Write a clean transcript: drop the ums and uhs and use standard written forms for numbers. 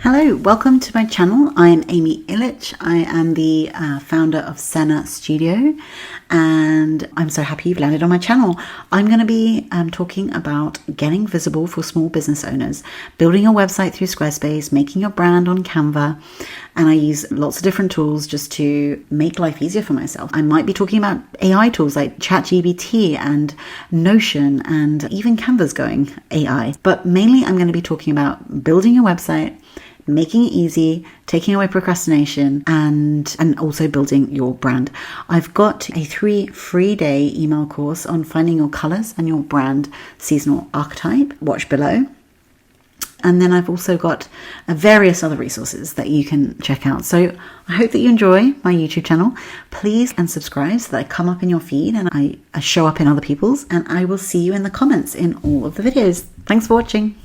Hello, welcome to my channel. I'm Amy Illich. I am the founder of Senna Studio, and I'm so happy you've landed on my channel. I'm going to be talking about getting visible for small business owners, building your website through Squarespace, making your brand on Canva, and I use lots of different tools just to make life easier for myself. I might be talking about AI tools like ChatGPT and Notion and even Canva's going AI, but mainly I'm going to be talking about building your website, making it easy, taking away procrastination, and also building your brand. I've got a 3 free-day email course on finding your colors and your brand seasonal archetype. Watch below. And then I've also got various other resources that you can check out. So I hope that you enjoy my YouTube channel. Please and subscribe so that I come up in your feed and I show up in other people's. And I will see you in the comments in all of the videos. Thanks for watching.